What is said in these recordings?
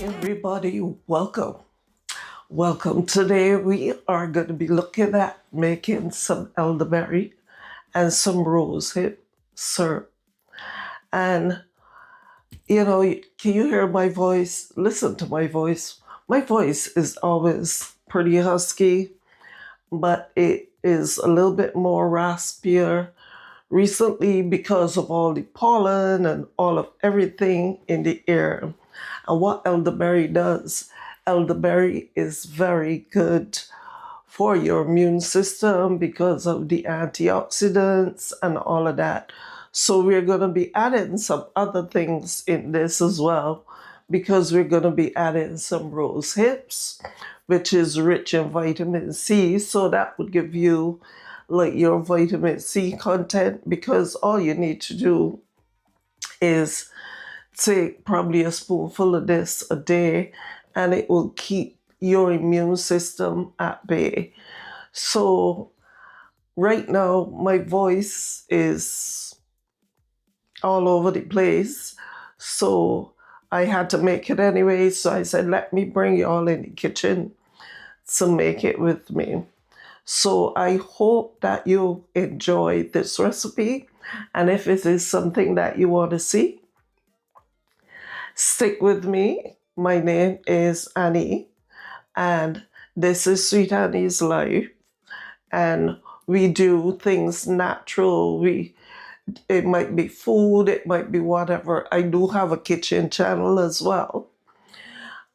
Everybody, welcome. Today we are going to be looking at making some elderberry and some rosehip syrup. And can you hear my voice? Listen to my voice. My voice is always pretty husky, but it is a little bit more raspier recently because of all the pollen and all of everything in the air. And what elderberry does, elderberry is very good for your immune system because of the antioxidants and all of that. So we're going to be adding some other things in this as well, because we're going to be adding some rose hips, which is rich in vitamin C. So that would give you like your vitamin C content, because all you need to do is take probably a spoonful of this a day, and it will keep your immune system at bay. So right now my voice is all over the place, so I had to make it anyway. So I said, let me bring you all in the kitchen to make it with me. So I hope that you enjoy this recipe, and if it is something that you want to see, stick with me. My name is Annie, and this is Sweet Annie's Life, and we do things natural. It might be food, it might be whatever. I do have a kitchen channel as well,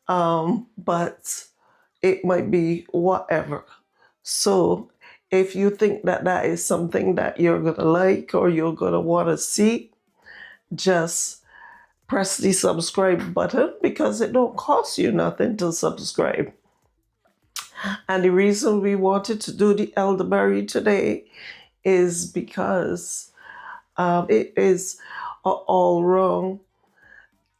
but it might be whatever. So if you think that that is something that you're gonna like or you're gonna want to see, just press the subscribe button, because it don't cost you nothing to subscribe. And the reason we wanted to do the elderberry today is because it is an all-round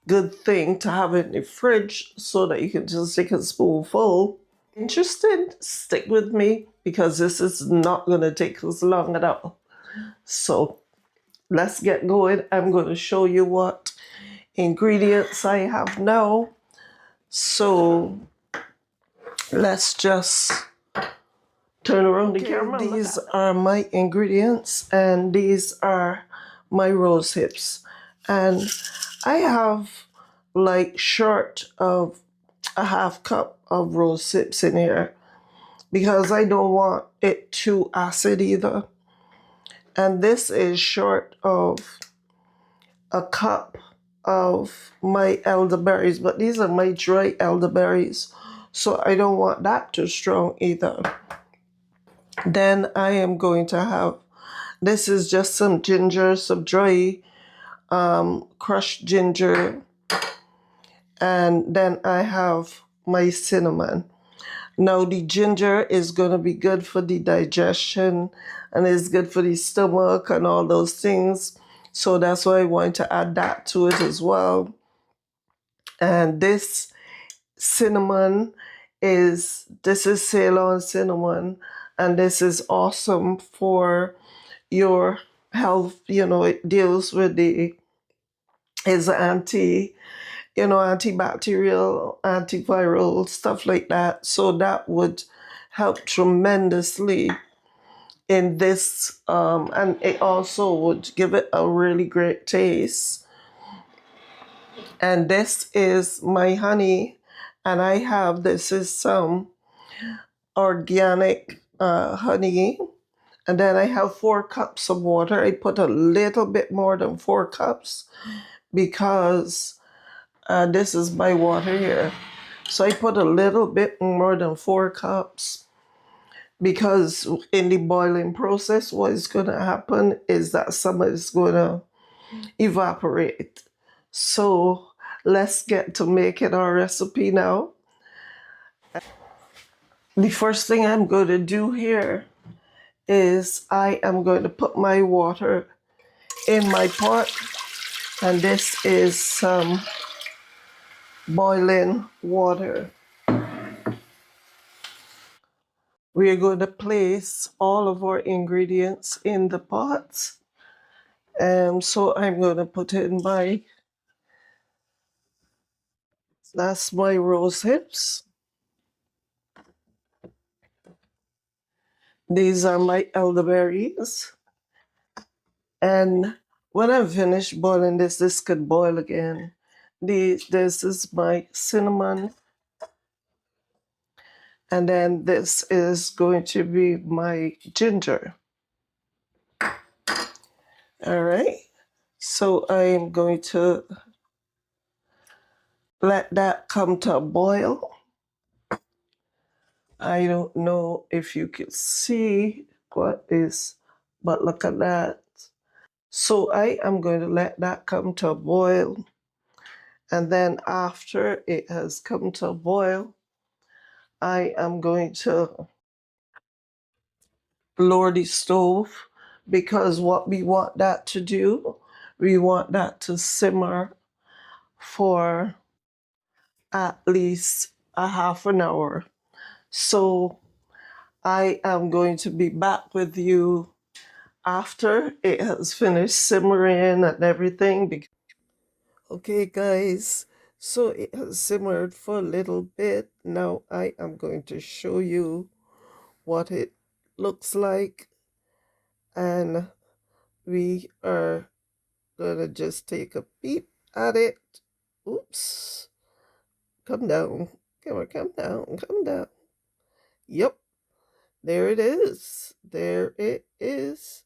good thing to have in the fridge, so that you can just take a spoonful. Interested? Stick with me, because this is not going to take us long at all. So let's get going. I'm going to show you what ingredients I have now. So let's just turn around the camera. These are my ingredients, and these are my rose hips. And I have like short of a half cup of rose hips in here, because I don't want it too acid either. And this is short of a cup of my elderberries, but these are my dry elderberries, so I don't want that too strong either. Then I am going to have, this is just some ginger, some dry crushed ginger, and then I have my cinnamon. Now the ginger is going to be good for the digestion, and it's good for the stomach and all those things. So that's why I want to add that to it as well. And this cinnamon this is Ceylon cinnamon, and this is awesome for your health. It deals with is antibacterial, antiviral, stuff like that. So that would help tremendously in this, and it also would give it a really great taste. And this is my honey, and this is some organic honey. And then I have 4 cups of water. I put a little bit more than 4 cups, because this is my water here. So I put a little bit more than 4 cups, because in the boiling process, what is going to happen is that some is going to evaporate. So let's get to making our recipe now. The first thing I'm going to do here is I am going to put my water in my pot, and this is some boiling water. We are going to place all of our ingredients in the pot. So I'm going to put in my That's my rose hips. These are my elderberries. And when I'm finished boiling this could boil again. This is my cinnamon. And then this is going to be my ginger. All right. So I'm going to let that come to a boil. I don't know if you can see what is, but look at that. So I am going to let that come to a boil. And then after it has come to a boil, I am going to lower the stove because what we want that to do, we want that to simmer for at least a half an hour. So I am going to be back with you after it has finished simmering and everything. Okay, guys, so it has simmered for a little bit. Now I am going to show you what it looks like, and we are gonna just take a peep at it. Oops, come down, camera, come down, come down. Yep, there it is. There it is.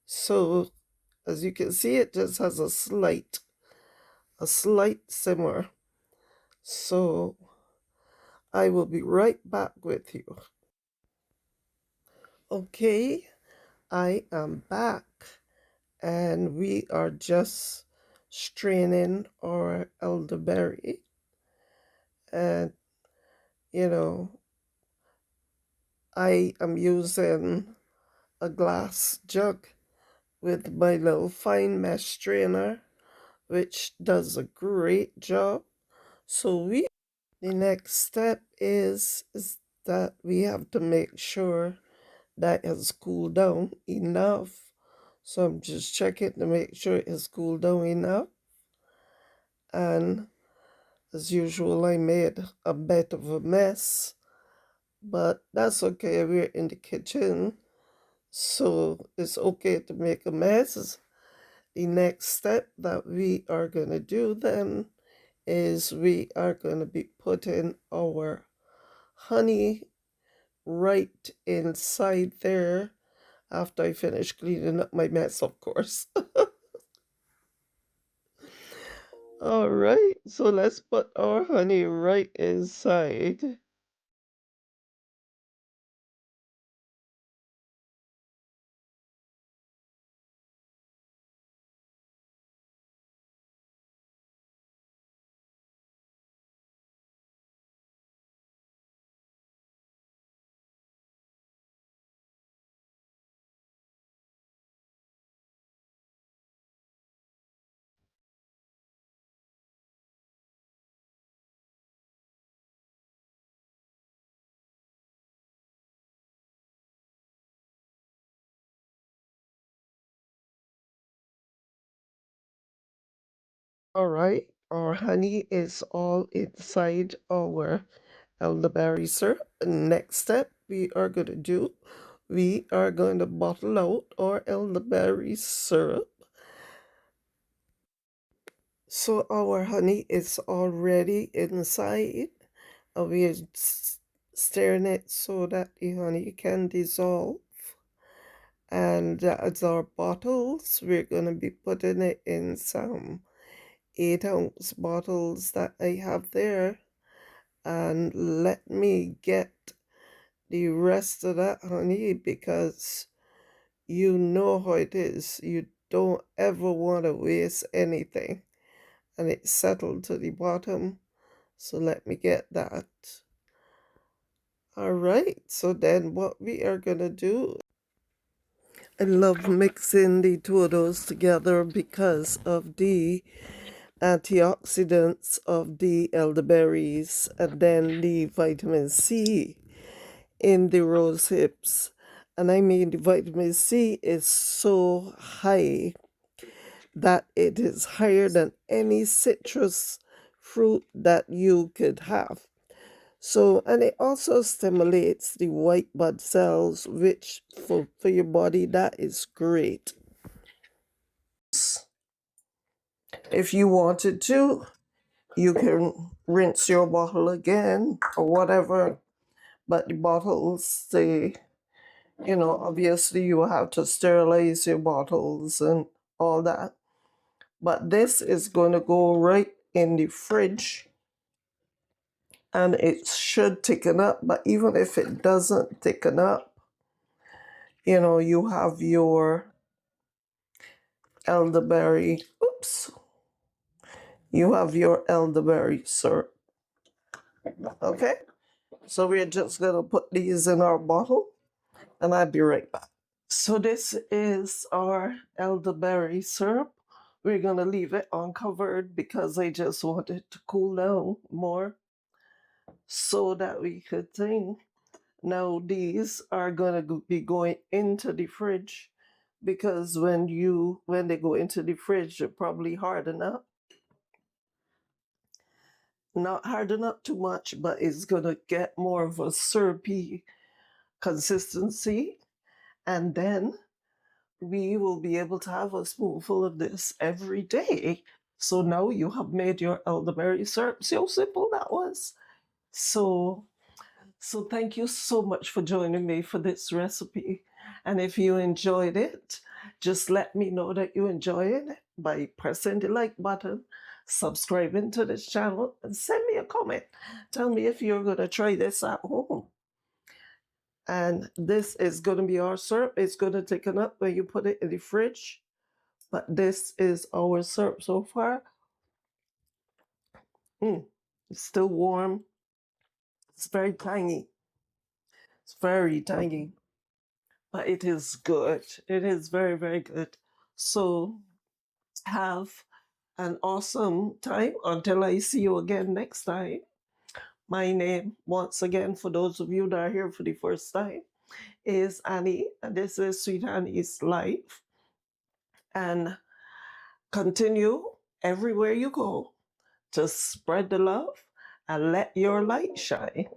So as you can see, it just has a slight simmer. So I will be right back with you. Okay, I am back, and we are just straining our elderberry. And you know, I am using a glass jug with my little fine mesh strainer, which does a great job. So the next step is that we have to make sure that has cooled down enough. So I'm just checking to make sure it has cooled down enough. And as usual, I made a bit of a mess, but that's okay. We're in the kitchen, so it's okay to make a mess. The next step that we are going to do then is we are going to be putting our honey right inside there after I finish cleaning up my mess, of course. All right, so let's put our honey right inside. All right, our honey is all inside our elderberry syrup. Next step we are going to bottle out our elderberry syrup. So our honey is already inside. We're stirring it so that the honey can dissolve. And as our bottles, we're going to be putting it in some 8-ounce bottles that I have there. And let me get the rest of that honey, because you know how it is. You don't ever want to waste anything. And it's settled to the bottom. So let me get that. All right, so then what we are going to do, I love mixing the two of those together because of the antioxidants of the elderberries and then the vitamin C in the rose hips. And I mean, the vitamin C is so high that it is higher than any citrus fruit that you could have. So, and it also stimulates the white blood cells, which for your body, that is great. If you wanted to, you can rinse your bottle again or whatever, but the bottles say, obviously you have to sterilize your bottles and all that. But this is going to go right in the fridge and it should thicken up. But even if it doesn't thicken up, you have your elderberry. Oops. You have your elderberry syrup. Okay? So we're just going to put these in our bottle and I'll be right back. So this is our elderberry syrup. We're going to leave it uncovered because I just want it to cool down more so that we could think. Now these are going to be going into the fridge because when they go into the fridge, they're probably harden up. Not harden up too much, but it's going to get more of a syrupy consistency. And then we will be able to have a spoonful of this every day. So now you have made your elderberry syrup. See how simple that was? So thank you so much for joining me for this recipe. And if you enjoyed it, just let me know that you enjoyed it by pressing the like button, subscribing to this channel, and send me a comment. Tell me if you're going to try this at home. And this is going to be our syrup. It's going to thicken up when you put it in the fridge. But this is our syrup so far. It's still warm. It's very tangy. It's very tangy. But it is good. It is very, very good. So have an awesome time until I see you again next time. My name, once again, for those of you that are here for the first time, is Annie, and this is Sweet Annie's Life. And continue everywhere you go to spread the love and let your light shine.